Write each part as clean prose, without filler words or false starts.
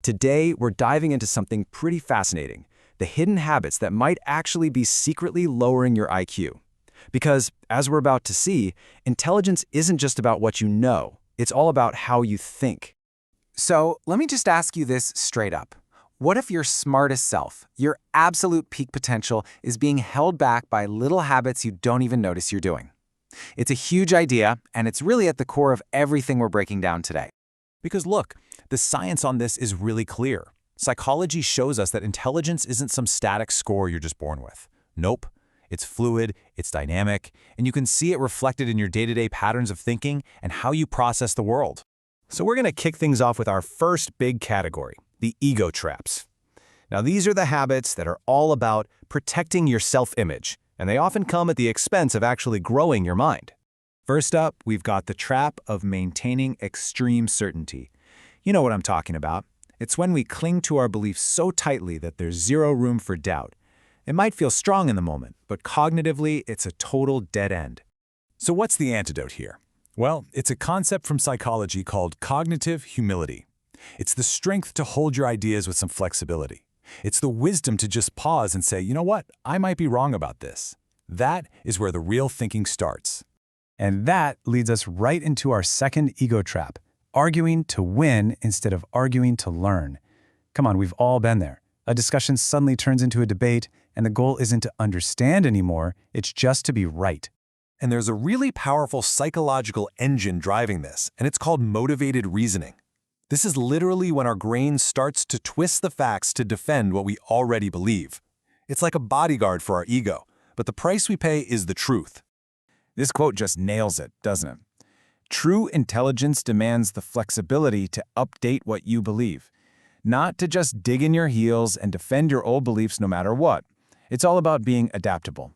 Today, we're diving into something pretty fascinating, the hidden habits that might actually be secretly lowering your IQ. Because, as we're about to see, intelligence isn't just about what you know, it's all about how you think. So, let me just ask you this straight up. What if your smartest self, your absolute peak potential, is being held back by little habits you don't even notice you're doing? It's a huge idea, and it's really at the core of everything we're breaking down today. Because look, the science on this is really clear. Psychology shows us that intelligence isn't some static score you're just born with. Nope. It's fluid, it's dynamic, and you can see it reflected in your day-to-day patterns of thinking and how you process the world. So we're going to kick things off with our first big category, the ego traps. Now, these are the habits that are all about protecting your self-image, and they often come at the expense of actually growing your mind. First up, we've got the trap of maintaining extreme certainty. You know what I'm talking about. It's when we cling to our beliefs so tightly that there's zero room for doubt. It might feel strong in the moment, but cognitively, it's a total dead end. So what's the antidote here? Well, it's a concept from psychology called cognitive humility. It's the strength to hold your ideas with some flexibility. It's the wisdom to just pause and say, you know what, I might be wrong about this. That is where the real thinking starts. And that leads us right into our second ego trap, arguing to win instead of arguing to learn. Come on, we've all been there. A discussion suddenly turns into a debate, and the goal isn't to understand anymore, it's just to be right. And there's a really powerful psychological engine driving this, and it's called motivated reasoning. This is literally when our brain starts to twist the facts to defend what we already believe. It's like a bodyguard for our ego, but the price we pay is the truth. This quote just nails it, doesn't it? True intelligence demands the flexibility to update what you believe, not to just dig in your heels and defend your old beliefs no matter what. It's all about being adaptable.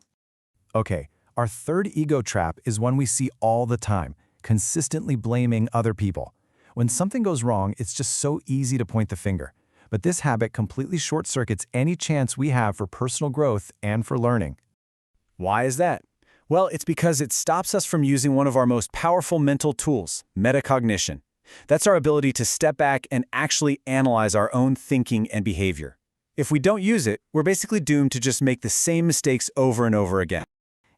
Okay, our third ego trap is one we see all the time, consistently blaming other people. When something goes wrong, it's just so easy to point the finger. But this habit completely short-circuits any chance we have for personal growth and for learning. Why is that? Well, it's because it stops us from using one of our most powerful mental tools, metacognition. That's our ability to step back and actually analyze our own thinking and behavior. If we don't use it, we're basically doomed to just make the same mistakes over and over again.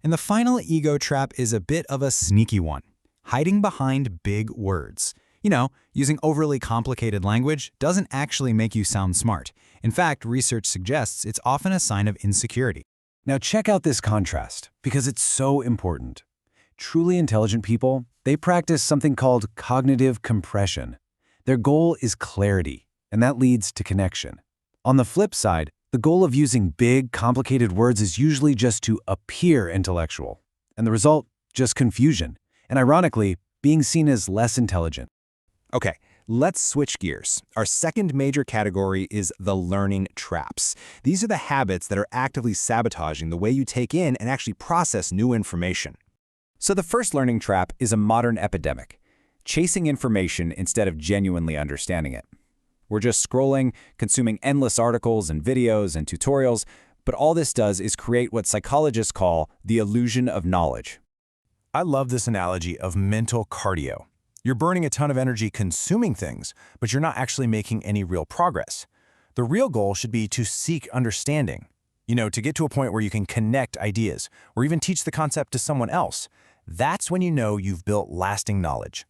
And the final ego trap is a bit of a sneaky one, hiding behind big words. You know, using overly complicated language doesn't actually make you sound smart. In fact, research suggests it's often a sign of insecurity. Now check out this contrast, because it's so important. Truly intelligent people, they practice something called cognitive compression. Their goal is clarity, and that leads to connection. On the flip side, the goal of using big, complicated words is usually just to appear intellectual, and the result, just confusion, and ironically, being seen as less intelligent. Okay, let's switch gears. Our second major category is the learning traps. These are the habits that are actively sabotaging the way you take in and actually process new information. So the first learning trap is a modern epidemic, chasing information instead of genuinely understanding it. We're just scrolling, consuming endless articles and videos and tutorials, but all this does is create what psychologists call the illusion of knowledge. I love this analogy of mental cardio. You're burning a ton of energy consuming things, but you're not actually making any real progress. The real goal should be to seek understanding. To get to a point where you can connect ideas, or even teach the concept to someone else. That's when you know you've built lasting knowledge.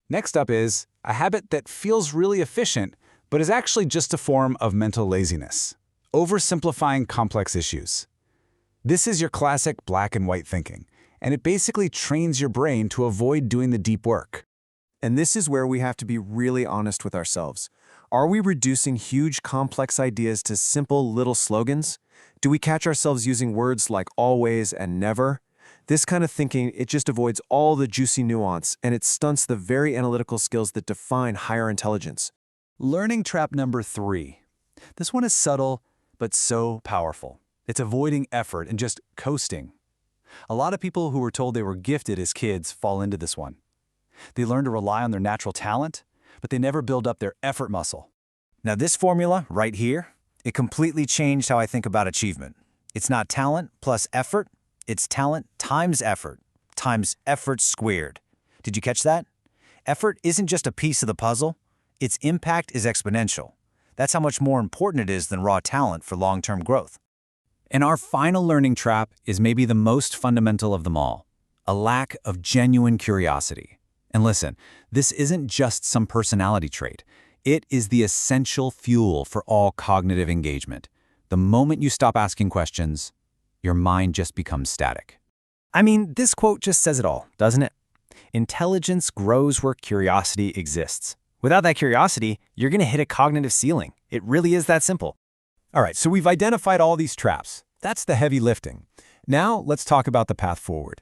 Next up is a habit that feels really efficient, but is actually just a form of mental laziness. Oversimplifying complex issues. This is your classic black and white thinking, and it basically trains your brain to avoid doing the deep work. And this is where we have to be really honest with ourselves. Are we reducing huge, complex ideas to simple little slogans? Do we catch ourselves using words like always and never? This kind of thinking, it just avoids all the juicy nuance, and it stunts the very analytical skills that define higher intelligence. Learning trap number 3. This one is subtle, but so powerful. It's avoiding effort and just coasting. A lot of people who were told they were gifted as kids fall into this one. They learn to rely on their natural talent, but they never build up their effort muscle. Now this formula right here, it completely changed how I think about achievement. It's not talent plus effort, it's talent times effort squared. Did you catch that? Effort isn't just a piece of the puzzle, its impact is exponential. That's how much more important it is than raw talent for long-term growth. And our final learning trap is maybe the most fundamental of them all, a lack of genuine curiosity. And listen, this isn't just some personality trait. It is the essential fuel for all cognitive engagement. The moment you stop asking questions, your mind just becomes static. I mean, this quote just says it all, doesn't it? Intelligence grows where curiosity exists. Without that curiosity, you're going to hit a cognitive ceiling. It really is that simple. All right, so we've identified all these traps. That's the heavy lifting. Now let's talk about the path forward.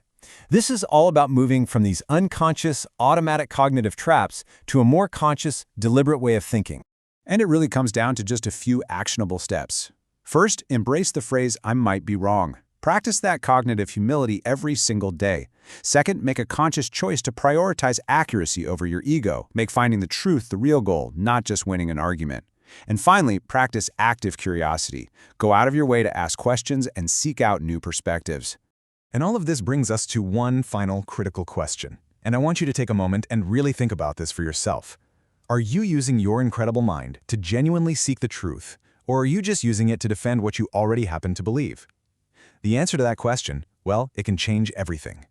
This is all about moving from these unconscious, automatic cognitive traps to a more conscious, deliberate way of thinking. And it really comes down to just a few actionable steps. First, embrace the phrase, "I might be wrong." Practice that cognitive humility every single day. Second, make a conscious choice to prioritize accuracy over your ego. Make finding the truth the real goal, not just winning an argument. And finally, practice active curiosity. Go out of your way to ask questions and seek out new perspectives. And all of this brings us to one final critical question. And I want you to take a moment and really think about this for yourself. Are you using your incredible mind to genuinely seek the truth, or are you just using it to defend what you already happen to believe? The answer to that question, well, it can change everything.